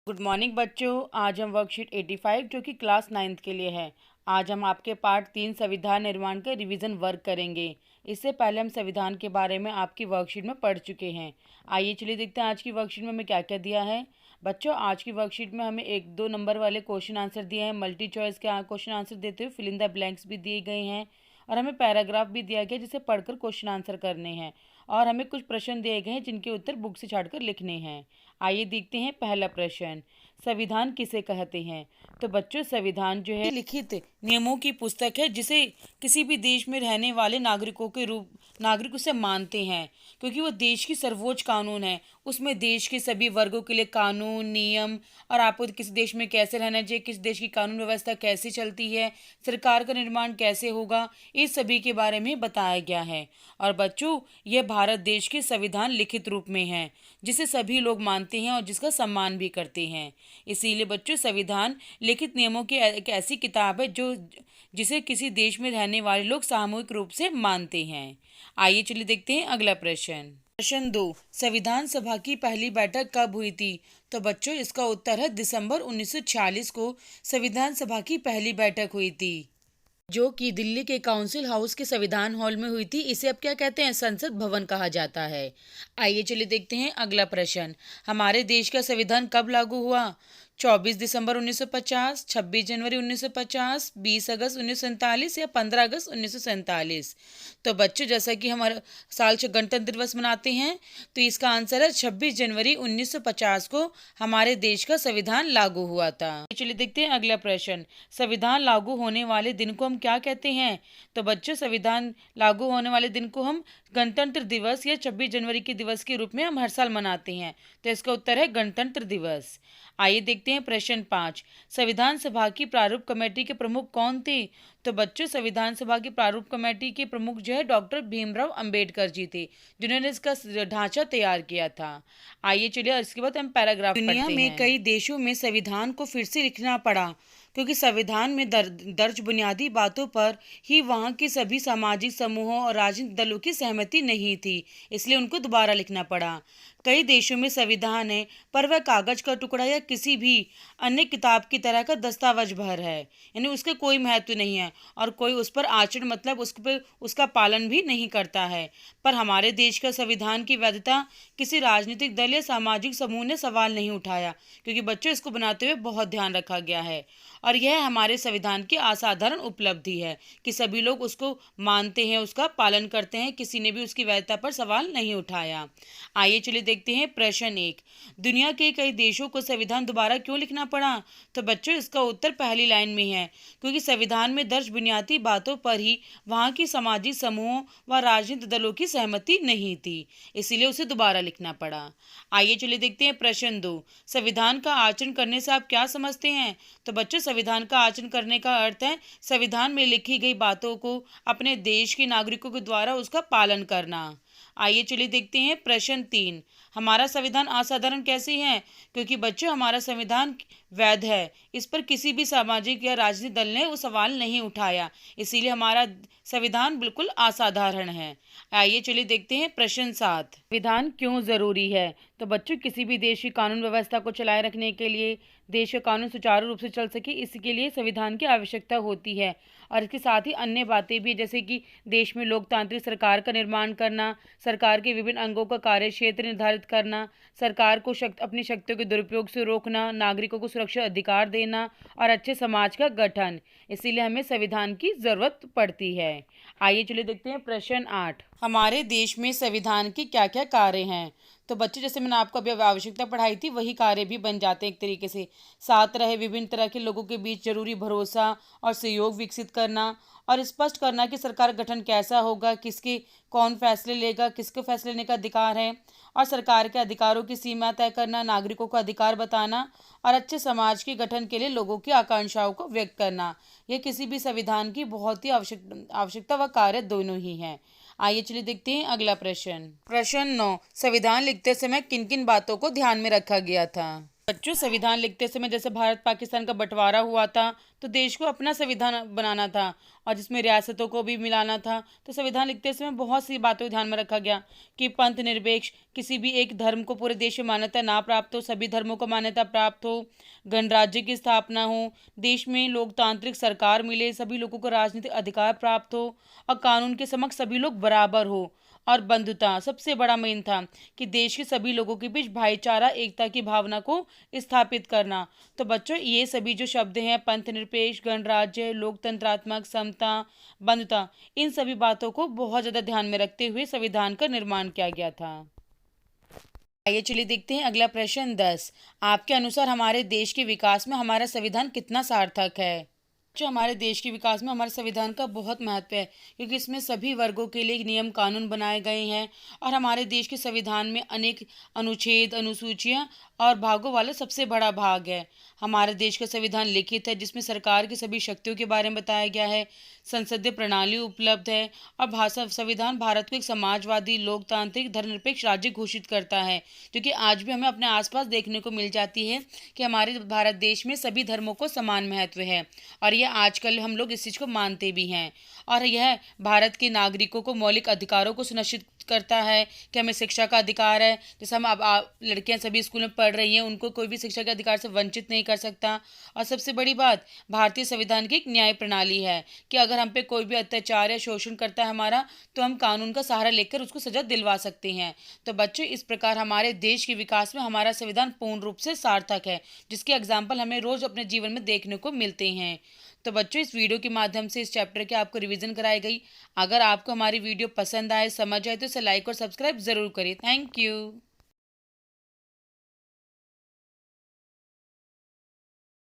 Good morning बच्चों। आज हम वर्कशीट 85 जो कि क्लास 9th के लिए है। आज हम आपके पार्ट 3 संविधान निर्माण का रिवीजन वर्क करेंगे। इससे पहले हम संविधान के बारे में आपकी वर्कशीट में पढ़ चुके हैं। आइए चलिए देखते हैं आज की वर्कशीट में हमें क्या क्या दिया है। बच्चों, आज की वर्कशीट में हमें 1-2 नंबर वाले क्वेश्चन आंसर दिए हैं। मल्टी चॉइस के क्वेश्चन आंसर देते हुए फिल इन द ब्लैंक्स भी दिए गए हैं और हमें पैराग्राफ भी दिया गया जिसे पढ़कर क्वेश्चन आंसर करने हैं और हमें कुछ प्रश्न दिए गए हैं जिनके उत्तर बुक से छाँटकर लिखने हैं। आइए देखते हैं पहला प्रश्न, संविधान किसे कहते हैं। तो बच्चों, संविधान जो है लिखित नियमों की पुस्तक है जिसे किसी भी देश में रहने वाले नागरिक उसे मानते हैं क्योंकि वो देश की सर्वोच्च कानून है। उसमें देश के सभी वर्गों के लिए कानून, नियम और आपको किस देश में कैसे रहना चाहिए, किस देश की कानून व्यवस्था कैसे चलती है, सरकार का निर्माण कैसे होगा, इस सभी के बारे में बताया गया है। और बच्चों, यह भारत देश के संविधान लिखित रूप में है जिसे सभी लोग मानते हैं और जिसका सम्मान भी करते हैं। इसीलिए बच्चों, संविधान लिखित नियमों की एक ऐसी किताब है जिसे किसी देश में रहने वाले लोग सामूहिक रूप से मानते हैं। आइए चलिए देखते हैं अगला प्रश्न। प्रश्न 2, संविधान सभा की पहली बैठक कब हुई थी। तो बच्चों, इसका उत्तर है दिसंबर 1946 को संविधान सभा की पहली बैठक हुई थी जो कि दिल्ली के काउंसिल हाउस के संविधान हॉल में हुई थी। इसे अब क्या कहते हैं, संसद भवन कहा जाता है। आइए चलिए देखते हैं अगला प्रश्न। हमारे देश का संविधान कब लागू हुआ। 24 दिसंबर 1950, 26 जनवरी 1950, 20 अगस्त 1947 या 15 अगस्त 1947। तो बच्चों, जैसा कि हमारा साल गणतंत्र दिवस मनाते हैं तो इसका आंसर है 26 जनवरी 1950 को हमारे देश का संविधान लागू हुआ था। चलिए देखते हैं अगला प्रश्न। संविधान लागू होने वाले दिन को हम क्या कहते हैं। तो बच्चों, संविधान लागू होने वाले दिन को हम गणतंत्र दिवस या 26 जनवरी के दिवस के रूप में हम हर साल मनाते हैं। तो इसका उत्तर है गणतंत्र दिवस। आइए देखते हैं प्रश्न 5, संविधान सभा की प्रारूप कमेटी के प्रमुख कौन थे। तो बच्चों, संविधान सभा की प्रारूप कमेटी के प्रमुख जो है डॉक्टर भीमराव अंबेडकर जी थे जिन्होंने इसका ढांचा तैयार किया था। आइए चलिए इसके बाद हम पैराग्राफ पढ़ते हैं। दुनिया में कई देशों में संविधान को फिर से लिखना पड़ा क्योंकि संविधान में दर्ज बुनियादी बातों पर ही वहाँ के सभी सामाजिक समूहों और राजनीतिक दलों की सहमति नहीं थी, इसलिए उनको दोबारा लिखना पड़ा। कई देशों में संविधान है पर वह कागज का टुकड़ा या किसी भी अन्य किताब की तरह का दस्तावेज भर है, यानी उसका कोई महत्व नहीं है और कोई उस पर आचरण मतलब उसका पालन भी नहीं करता है। पर हमारे देश का संविधान की वैधता किसी राजनीतिक दल या सामाजिक समूह ने सवाल नहीं उठाया क्योंकि बच्चों, इसको बनाते हुए बहुत ध्यान रखा गया है और यह हमारे संविधान की असाधारण उपलब्धि है कि सभी लोग उसको मानते हैं, उसका पालन करते हैं, किसी ने भी उसकी वैधता पर सवाल नहीं उठाया। आइए चलिए देखते हैं प्रश्न 1, दुनिया के कई देशों को संविधान दोबारा क्यों लिखना पड़ा। तो बच्चों, इसका उत्तर पहली लाइन में है, क्योंकि संविधान में दर्ज बुनियादी बातों पर ही वहाँ की सामाजिक समूहों व राजनीतिक दलों की सहमति नहीं थी, इसीलिए उसे दोबारा लिखना पड़ा। आइए चलिए देखते हैं प्रश्न 2, संविधान का आचरण करने से आप क्या समझते हैं। तो बच्चों, संविधान का आचरण करने का अर्थ है संविधान में लिखी गई बातों को अपने देश के नागरिकों के द्वारा उसका पालन करना। आइए चलिए देखते हैं प्रश्न 3, हमारा संविधान असाधारण कैसे है। क्योंकि बच्चों, हमारा संविधान वैध है, इस पर किसी भी सामाजिक या राजनीतिक दल ने वो सवाल नहीं उठाया, इसीलिए हमारा संविधान बिल्कुल असाधारण है। आइए चलिए देखते हैं प्रश्न 7, संविधान क्यों जरूरी है। तो बच्चों, किसी भी देश की कानून व्यवस्था को चलाए रखने के लिए, देश का कानून सुचारू रूप से चल सके, इसके लिए संविधान की आवश्यकता होती है और इसके साथ ही अन्य बातें भी, जैसे कि देश में लोकतांत्रिक सरकार का निर्माण करना, सरकार के विभिन्न अंगों का कार्य क्षेत्र निर्धारित करना, सरकार को अपनी शक्तियों के दुरुपयोग से रोकना, नागरिकों को सुरक्षा अधिकार देना और अच्छे समाज का गठन। इसीलिए हमें संविधान की जरूरत पड़ती है। आइए चलिए देखते हैं प्रश्न 8, हमारे देश में संविधान के क्या क्या कार्य हैं। तो बच्चे, जैसे मैंने आपको अभी आवश्यकता पढ़ाई थी वही कार्य भी बन जाते हैं एक तरीके से। साथ रहे विभिन्न तरह के लोगों के बीच जरूरी भरोसा और सहयोग विकसित करना और स्पष्ट करना कि सरकार गठन कैसा होगा, कौन फैसले लेगा, किसको फैसले लेने का अधिकार है और सरकार के अधिकारों की सीमा तय करना, नागरिकों को अधिकार बताना और अच्छे समाज के गठन के लिए लोगों की आकांक्षाओं को व्यक्त करना। यह किसी भी संविधान की बहुत ही आवश्यकता व कार्य दोनों ही हैं। आइए चलिए देखते हैं अगला प्रश्न। प्रश्न 9, संविधान लिखते समय किन किन बातों को ध्यान में रखा गया था। बच्चों, संविधान लिखते समय जैसे भारत पाकिस्तान का बंटवारा हुआ था तो देश को अपना संविधान बनाना था और जिसमें रियासतों को भी मिलाना था। तो संविधान लिखते समय बहुत सी बातों को ध्यान में रखा गया कि पंथ निरपेक्ष, किसी भी एक धर्म को पूरे देश में मान्यता ना प्राप्त हो, सभी धर्मों को मान्यता प्राप्त हो, गणराज्य की स्थापना हो, देश में लोकतांत्रिक सरकार मिले, सभी लोगों को राजनीतिक अधिकार प्राप्त हो और कानून के समक्ष सभी लोग बराबर हो। और बंधुता सबसे बड़ा मेन था कि देश के सभी लोगों के बीच भाईचारा एकता की भावना को स्थापित करना। तो बच्चों, ये सभी जो शब्द हैं, पंथ निरपेक्ष, गणराज्य, लोकतंत्रात्मक, समता, बंधुता, इन सभी बातों को बहुत ज़्यादा ध्यान में रखते हुए संविधान का निर्माण किया गया था। आइए चलिए देखते हैं अगला प्रश्न 10। आपके अनुसार हमारे देश के विकास में हमारा संविधान कितना सार्थक है? जो हमारे देश के विकास में हमारे संविधान का बहुत महत्व है, क्योंकि इसमें सभी वर्गों के लिए नियम कानून बनाए गए हैं और हमारे देश के संविधान में अनेक अनुच्छेद, अनुसूचियां और भागों वाला सबसे बड़ा भाग है। हमारे देश का संविधान लिखित है जिसमें सरकार की सभी शक्तियों के बारे में बताया गया है, संसदीय प्रणाली उपलब्ध है और भाषा संविधान भारत को एक समाजवादी, लोकतांत्रिक, धर्मनिरपेक्ष राज्य घोषित करता है, क्योंकि आज भी हमें अपने आसपास देखने को मिल जाती है कि हमारे भारत देश में सभी धर्मों को समान महत्व है और यह आजकल हम लोग इस चीज़ को मानते भी हैं। और यह भारत के नागरिकों को मौलिक अधिकारों को सुनिश्चित करता है कि हमें शिक्षा का अधिकार है। जैसे हम अब लड़कियां सभी स्कूल में पढ़ रही हैं, उनको कोई भी शिक्षा के अधिकार से वंचित नहीं कर सकता। और सबसे बड़ी बात, भारतीय संविधान की एक न्याय प्रणाली है कि अगर हम पे कोई भी अत्याचार या शोषण करता है हमारा, तो हम कानून का सहारा लेकर उसको सजा दिलवा सकते हैं। तो बच्चों, इस प्रकार हमारे देश के विकास में हमारा संविधान पूर्ण रूप से सार्थक है, जिसके एग्जाम्पल हमें रोज अपने जीवन में देखने को मिलते हैं। तो बच्चों, इस वीडियो के माध्यम से इस चैप्टर के आपको रिवीजन कराई गई। अगर आपको हमारी वीडियो पसंद आए, समझ आए, तो इसे लाइक और सब्सक्राइब जरूर करें। Thank you.